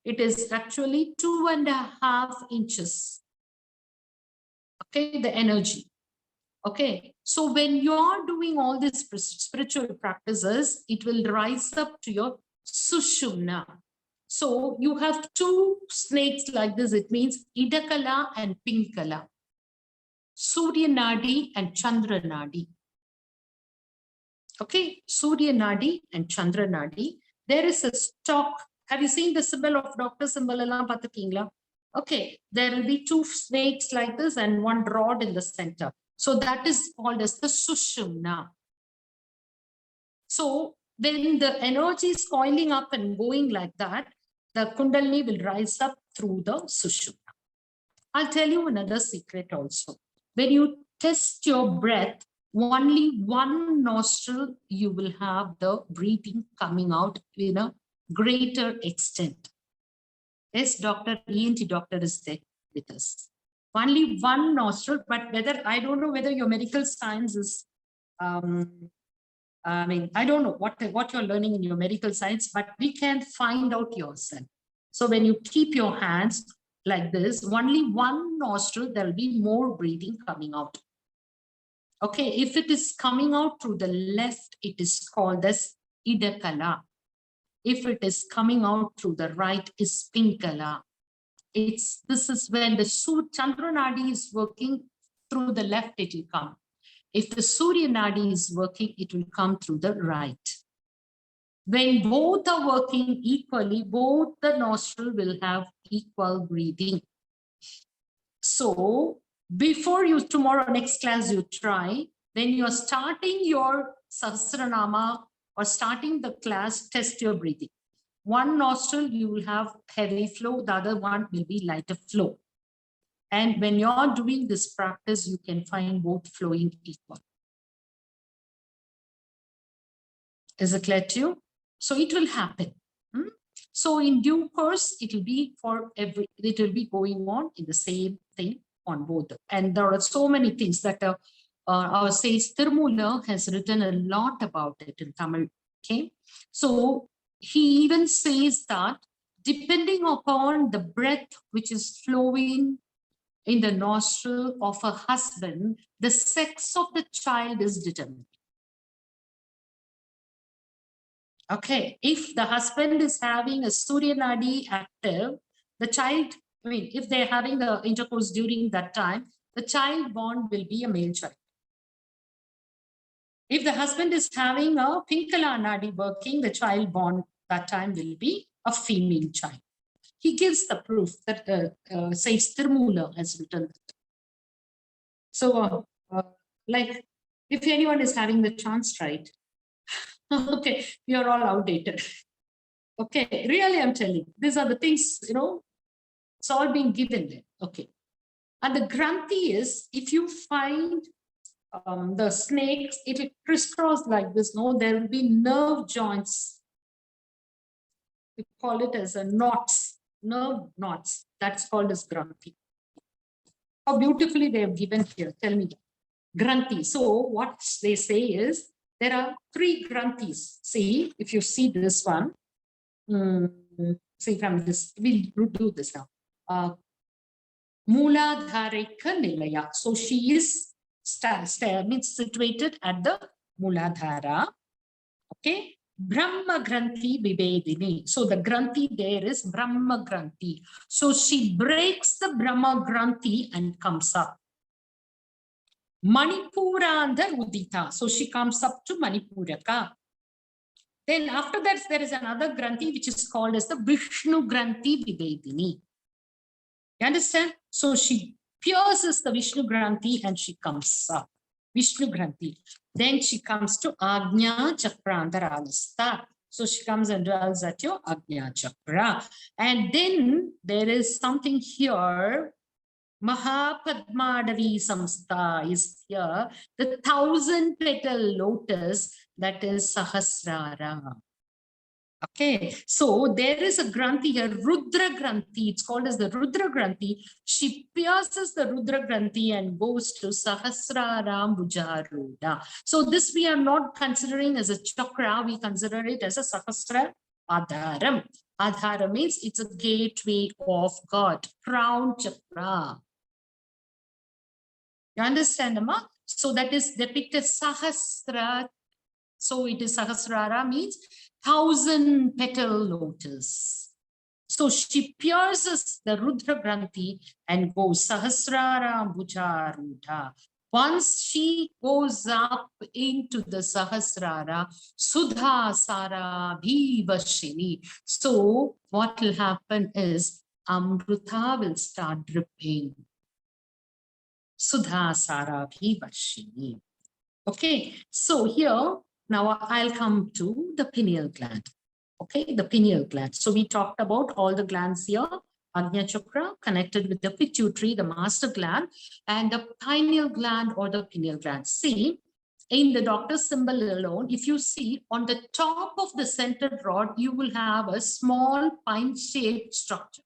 It is actually 2.5 inches. Okay, the energy. Okay, so when you are doing all these spiritual practices, it will rise up to your Sushumna. So you have 2 snakes like this. It means Idakala and Pinkala. Surya Nadi and Chandra Nadi. Okay, Surya Nadi and Chandra Nadi. There is a stalk. Have you seen the symbol of doctor symbol? Okay, there will be two snakes like this and one rod in the center. So that is called as the Sushumna. So when the energy is coiling up and going like that, the Kundalini will rise up through the Sushumna. I'll tell you another secret also. When you test your breath, only one nostril you will have the breathing coming out in a greater extent. Yes, Dr. ENT doctor is there with us. Only one nostril, but whether, I don't know whether your medical science is, I don't know what you're learning in your medical science, but we can find out yourself. So when you keep your hands like this, only one nostril, there'll be more breathing coming out. Okay, if it is coming out through the left, it is called as Idakala. If it is coming out through the right, is Pingala. This is when the Chandra Nadi is working through the left, it will come. If the Surya Nadi is working, it will come through the right. When both are working equally, both the nostril will have equal breathing. So before you, tomorrow, next class, you try, when you're starting your Sahasranama or starting the class, test your breathing. One nostril, you will have heavy flow, the other one will be lighter flow. And when you're doing this practice, you can find both flowing equal. Is it clear to you? So it will happen. So in due course, it will be going on in the same thing on both. And there are so many things that our sage Tirumoolar has written a lot about it in Tamil. Okay, so he even says that depending upon the breath which is flowing in the nostril of a husband, the sex of the child is determined. Okay, if the husband is having a Surya Nadi active, the child, if they're having the intercourse during that time, the child born will be a male child. If the husband is having a Pingala Nadi working, the child born that time will be a female child. He gives the proof that says Tirumoolar has written that. So, like, if anyone is having the chance, right? Okay, we are all outdated. Okay, really, I'm telling you, these are the things, it's all being given there. Okay. And the Granthi is, if you find the snakes, it will crisscross like this. No, there will be nerve joints. We call it as a knots, nerve knots. That's called as Granthi. How beautifully they have given here. Tell me. Granthi. So what they say is, there are 3 Granthis. See, if you see this one, see from this, we'll do this now. Mooladharika Nilaya. So she is situated at the Mooladhara. Okay. Brahma Granthi Vibedini. So the Granthi there is Brahma Granthi. So she breaks the Brahma Granthi and comes up. Manipuranda Udita. So she comes up to Manipuraka. Then after that, there is another Granthi which is called as the Vishnu Granthi Vibedini. You understand? So she pierces the Vishnu Granthi and she comes up. Vishnu Granthi. Then she comes to Agnya Chakrantaralasta. So she comes and dwells at your Agnya Chakra. And then there is something here. Mahapadmadavi Samstha is here. The 1,000-petal lotus, that is Sahasrara. Okay, so there is a Granthi here, Rudra Granthi. It's called as the Rudra Granthi. She pierces the Rudra Granthi and goes to Sahasraram Bhujaruda. So this we are not considering as a chakra, we consider it as a Sahasra Adharam. Adhara means it's a gateway of God, crown chakra. You understand, Amma? So that is depicted Sahasra. So it is Sahasrara means 1,000-petal lotus. So she pierces the Rudra Granthi and goes Sahasrara Bhujaruda. Once she goes up into the Sahasrara, Sudha Sara Bhivashini. So what will happen is Amrita will start dripping. Sudha Sara Bhivashini. Okay, so here, now I'll come to the pineal gland. Okay, the pineal gland. So we talked about all the glands here. Ajna chakra connected with the pituitary, the master gland, and the pineal gland or the pineal gland. See, in the doctor's symbol alone, if you see on the top of the centered rod, you will have a small pine-shaped structure.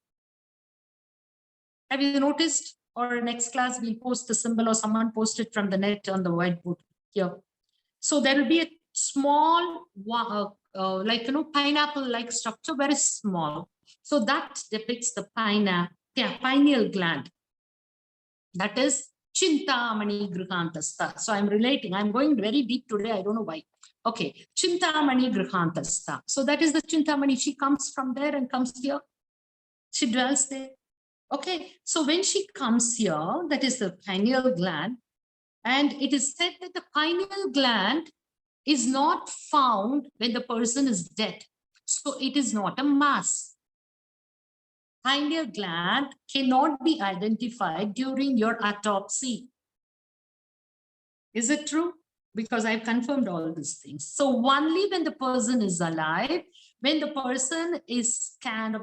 Have you noticed? Or next class, we'll post the symbol or someone post it from the net on the whiteboard here. So there will be a small, pineapple-like structure, very small. So that depicts the pineal gland. That is Chintamani Grihantastha. So I'm relating. I'm going very deep today. I don't know why. Okay, Chintamani Grihantastha. So that is the Chintamani. She comes from there and comes here. She dwells there. Okay, so when she comes here, that is the pineal gland. And it is said that the pineal gland is not found when the person is dead. So it is not a mass. Pineal gland cannot be identified during your autopsy. Is it true? Because I've confirmed all these things. So only when the person is alive, when the person is scanned,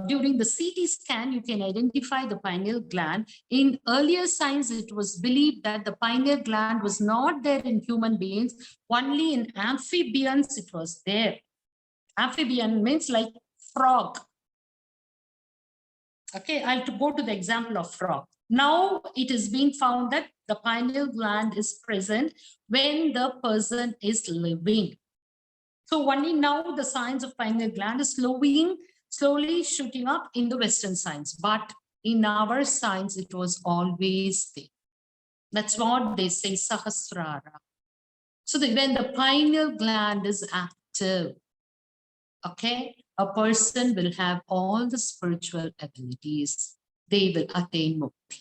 during the CT scan, you can identify the pineal gland. In earlier science, it was believed that the pineal gland was not there in human beings, only in amphibians it was there. Amphibian means like frog. Okay, I'll go to the example of frog. Now it is being found that the pineal gland is present when the person is living. So only now the science of pineal gland is slowly shooting up in the Western science. But in our science, it was always there. That's what they say, Sahasrara. So that when the pineal gland is active, okay, a person will have all the spiritual abilities. They will attain mukti.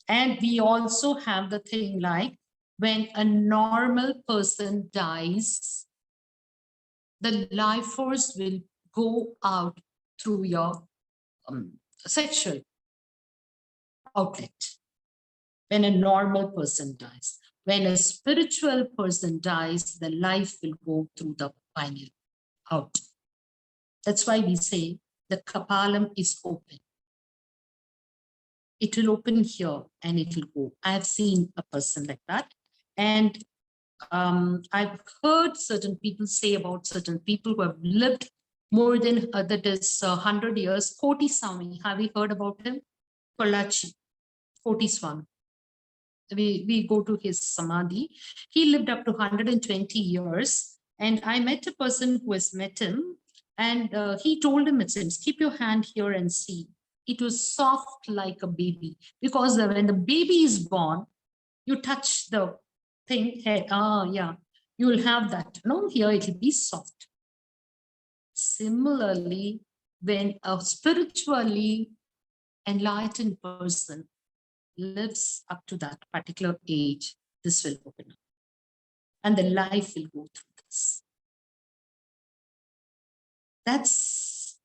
And we also have the thing like when a normal person dies, the life force will go out through your sexual outlet. When a normal person dies, when a spiritual person dies, the life will go through the pineal out. That's why we say the kapalam is open. It will open here and it will go. I've seen a person like that. And I've heard certain people say about certain people who have lived more than, that is 100 years. Koti Swami, have you heard about him? Pollachi, Koti Swami. We go to his samadhi. He lived up to 120 years. And I met a person who has met him. And he told him, it seems, keep your hand here and see. It was soft like a baby. Because when the baby is born, you touch the thing, head, yeah, you will have that. No, here it will be soft. Similarly, when a spiritually enlightened person lives up to that particular age, this will open up. And the life will go through this. That's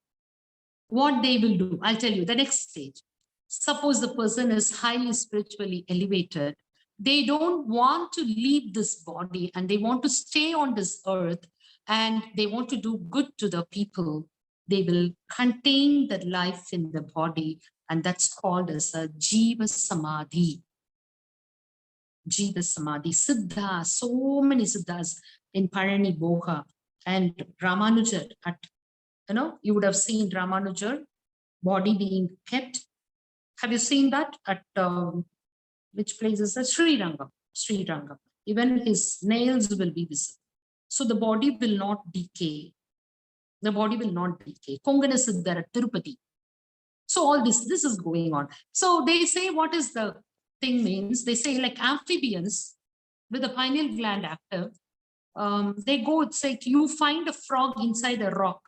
what they will do. I'll tell you the next stage. Suppose the person is highly spiritually elevated. They don't want to leave this body and they want to stay on this earth and they want to do good to the people. They will contain the life in the body, and that's called as a Jiva Samadhi. Jiva Samadhi. Siddha, so many Siddhas in Parani Boha and Ramanujar. You would have seen Ramanujar, body being kept. Have you seen that at which place is that? Sri Rangam. Sri Rangam. Even his nails will be visible. So the body will not decay. The body will not decay. Kongana Siddhara, Tirupati. So all this is going on. So they say, what is the thing means? They say like amphibians with the pineal gland active, they go, say, you find a frog inside a rock.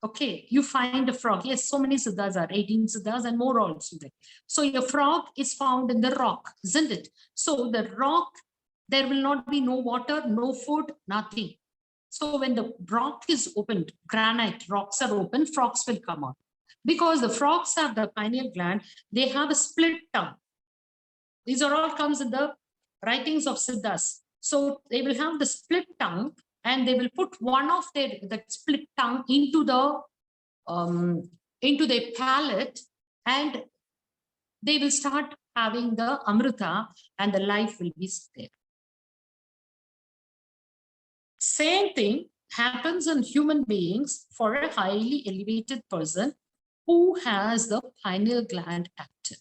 Okay, you find a frog. Yes, so many siddhas are 18 siddhas and more also there. So your frog is found in the rock, isn't it? So the rock, there will not be no water, no food, nothing. So when the rock is opened, granite rocks are open, frogs will come out. Because the frogs have the pineal gland, they have a split tongue. These are all comes in the writings of siddhas. So they will have the split tongue, and they will put one of their that split tongue into their palate, and they will start having the amrita, and the life will be there. Same thing happens in human beings for a highly elevated person who has the pineal gland active.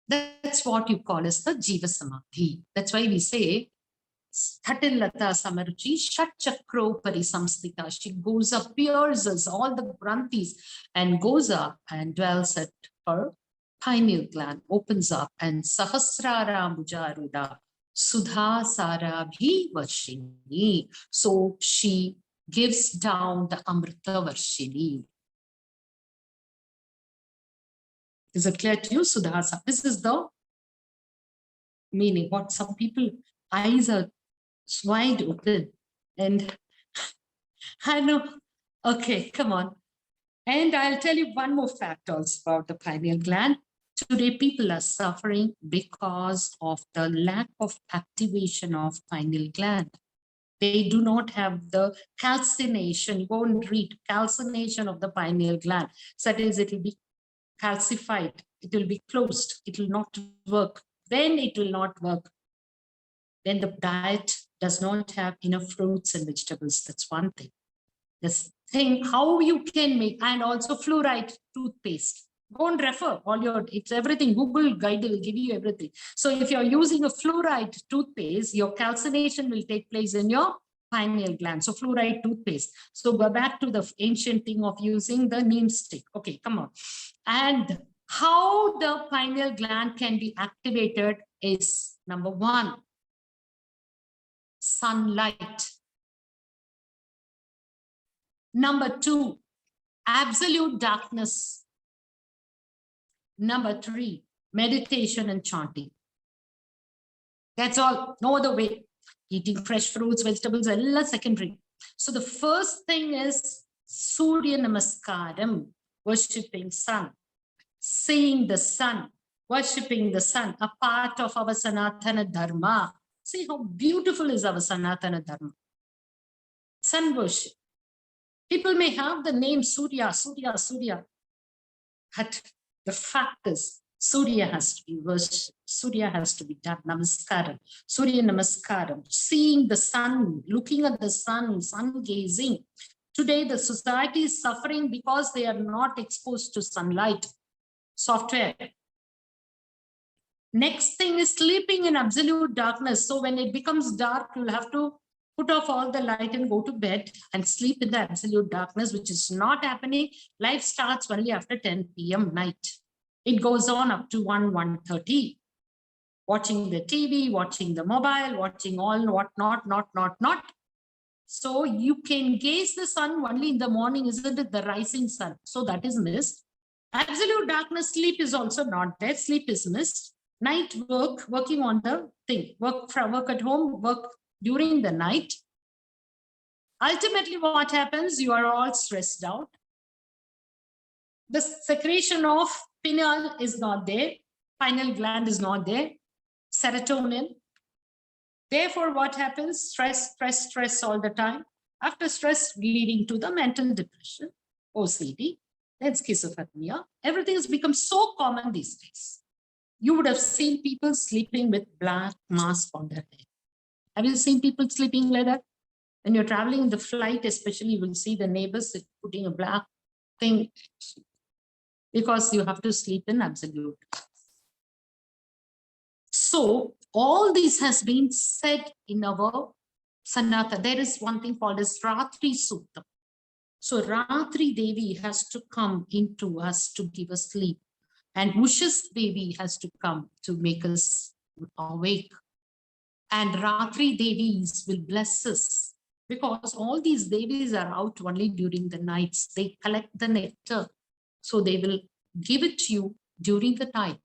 That's what you call as the Jiva Samadhi. That's why we say Lalitha Sahasranama, Shat Chakro Parisamstita. She goes up, pierces all the granthis and goes up and dwells at her pineal gland, opens up, and Sahasrara Mujaruda Sudha Sarabhi Varshini. So she gives down the Amrita Varshini. Is it clear to you, Sudhasa? This is the meaning. What some people eyes are wide open, and I know. Okay, come on. And I'll tell you one more fact also about the pineal gland. Today, people are suffering because of the lack of activation of pineal gland. They do not have the calcination. Go and read calcination of the pineal gland. So that is, it will be calcified. It will be closed. It will not work. Then it will not work. Then the diet does not have enough fruits and vegetables. That's one thing. This thing, how you can make, and also fluoride toothpaste. Go and refer all your, it's everything. Google guide will give you everything. So if you're using a fluoride toothpaste, your calcination will take place in your pineal gland. So fluoride toothpaste. So go back to the ancient thing of using the neem stick. Okay, come on. And how the pineal gland can be activated is number one, sunlight. Number two, absolute darkness. Number three, meditation and chanting. That's all. No other way. Eating fresh fruits, vegetables, all secondary. So the first thing is Surya Namaskaram, worshipping sun, seeing the sun, worshipping the sun, a part of our Sanatana Dharma. See how beautiful is our Sanatana Dharma. Sun worship. People may have the name Surya, Surya, Surya. But the fact is, Surya has to be worshipped. Surya has to be done. Namaskaram. Surya Namaskaram. Seeing the sun, looking at the sun, sun gazing. Today, the society is suffering because they are not exposed to sunlight. Software. Next thing is sleeping in absolute darkness. So when it becomes dark, you'll have to put off all the light and go to bed and sleep in the absolute darkness, which is not happening. Life starts only after 10 p.m. night. It goes on up to 1:30. Watching the TV, watching the mobile, watching all not. So you can gaze the sun only in the morning, isn't it? The rising sun. So that is missed. Absolute darkness, sleep is also not there. Sleep is missed. Night work, working on the thing. Work at home, work during the night. Ultimately, what happens? You are all stressed out. The secretion of pineal is not there. Pineal gland is not there. Serotonin. Therefore, what happens? Stress all the time. After stress, leading to the mental depression, OCD, then schizophrenia. Everything has become so common these days. You would have seen people sleeping with black mask on their head. Have you seen people sleeping like that? When you're traveling in the flight, especially, you will see the neighbors putting a black thing because you have to sleep in absolute. So all this has been said in our Sanatana. There is one thing called as Ratri Sutta. So Ratri Devi has to come into us to give us sleep. And Ushas Devi has to come to make us awake. And Ratri Devis will bless us because all these Devis are out only during the nights. They collect the nectar. So they will give it to you during the night.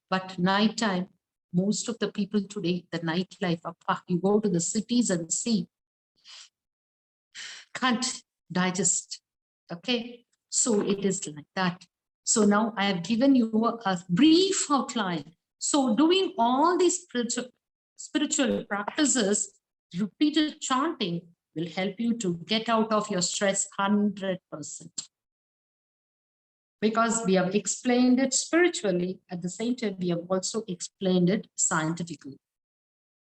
But nighttime, most of the people today, the nightlife, you go to the cities and see, can't digest. Okay, so it is like that. So now I have given you a brief outline. So doing all these spiritual practices, repeated chanting will help you to get out of your stress 100%. Because we have explained it spiritually, at the same time, we have also explained it scientifically.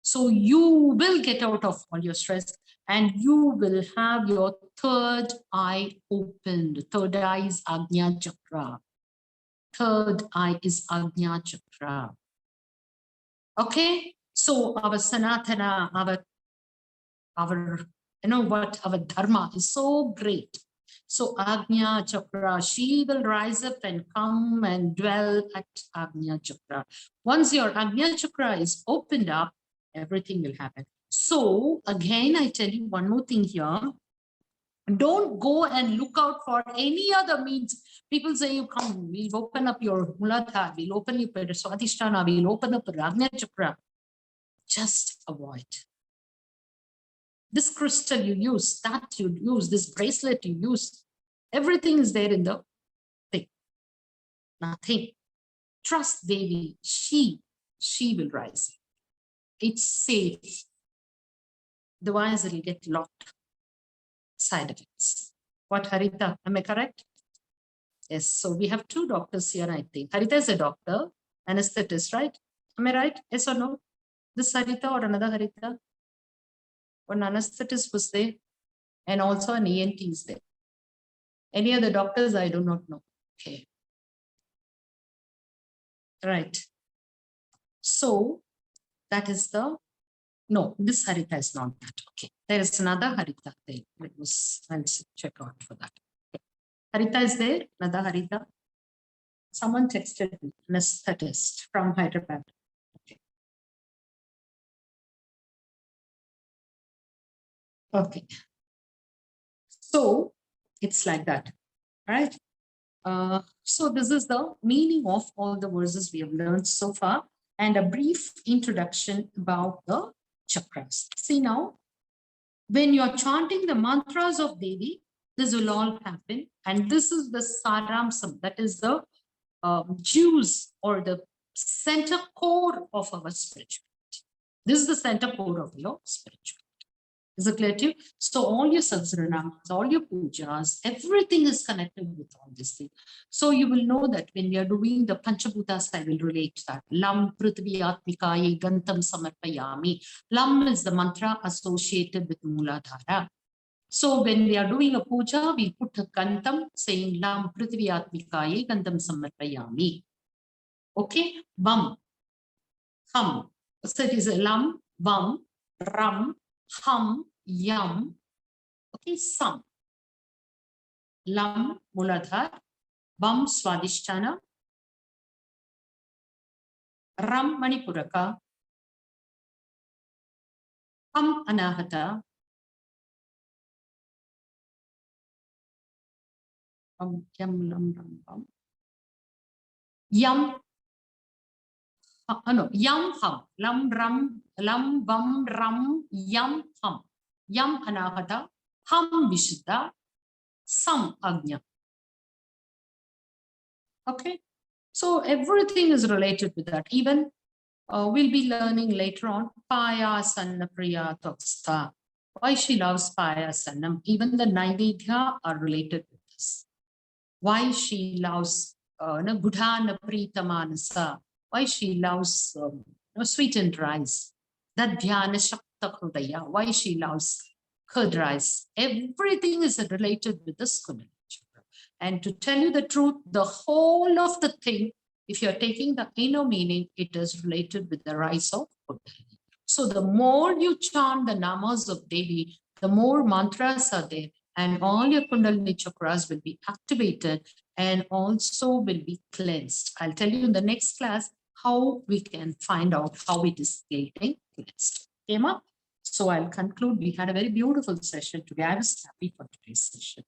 So you will get out of all your stress and you will have your third eye opened. Third eye is Ajna Chakra. Third eye is Ajna Chakra. Okay, so our Sanatana, our our dharma is so great. So Ajna Chakra, she will rise up and come and dwell at Ajna Chakra. Once your Ajna Chakra is opened up, everything will happen. So again, I tell you one more thing here. Don't go and look out for any other means. People say, you come, we'll open up your Muladhara, we'll open up your Swadhisthana, we'll open up your Ajna Chakra. Just avoid. This crystal you use, that you use, this bracelet you use, everything is there in the thing. Nothing. Trust Devi, she will rise. It's safe. Otherwise, it'll get locked. Side effects. What, Harita? Am I correct? Yes. So we have two doctors here, I think. Harita is a doctor, anesthetist, right? Am I right? Yes or no? This Harita or another Harita? One anesthetist was there, and also an ENT is there. Any other doctors? I do not know. Okay. Right. So that is the, no, this Harita is not that. Okay. There is another Harita there. I'll check out for that. Okay. Harita is there, another Harita. Someone texted me, anesthetist from Hyderabad. Okay. Okay. So it's like that, right? So this is the meaning of all the verses we have learned so far, and a brief introduction about the chakras. See now, when you're chanting the mantras of Devi, this will all happen. And this is the saramsam, that is the juice or the center core of our spirituality. This is the center core of your spirituality. Is it clear to you? So all your Sahasranamas, all your pujas, everything is connected with all this thing. So you will know that when we are doing the Panchabhutas, I will relate that. Lam Prithvi Atmikaye Gantam Samarpayami. Lam is the mantra associated with Muladhara. So when we are doing a puja, we put a Gantam saying Lam Prithvi Atmikaye Gantam Samarpayami. Okay? Vam. Hum. So it is a Lam, Vam, Ram, Hum, Yam, okay, Sam. Lam, Muladhar, Vam, Swadhisthana, Ram, Manipuraka, Hum, Anahata, Yam, Lam, Ram, Vam, Yam, no, Yam, Hum, Lam, Ram, Lam, Vam, Ram, Yam, Hum, Yam, Anahata, Hum, Vishuddha, Sam, Agnya. Okay, so everything is related with that. Even we'll be learning later on Payasanna Priya Tokstha. Why she loves Payasannam. Even the Naivedya are related with this. Why she loves Budhana Pritamanasa. Why she loves sweetened rice. That Dhyana Shakta Hrudaya. Why she loves curd rice. Everything is related with this Kundalini. And to tell you the truth, the whole of the thing, if you're taking the inner meaning, it is related with the rise of Kundalini. So the more you chant the namas of Devi, the more mantras are there, and all your Kundalini chakras will be activated and also will be cleansed. I'll tell you in the next class how we can find out how it is getting cleansed. Okay, ma? So I'll conclude. We had a very beautiful session today. I was happy for today's session.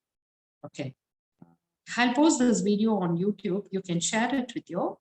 Okay. I'll post this video on YouTube. You can share it with your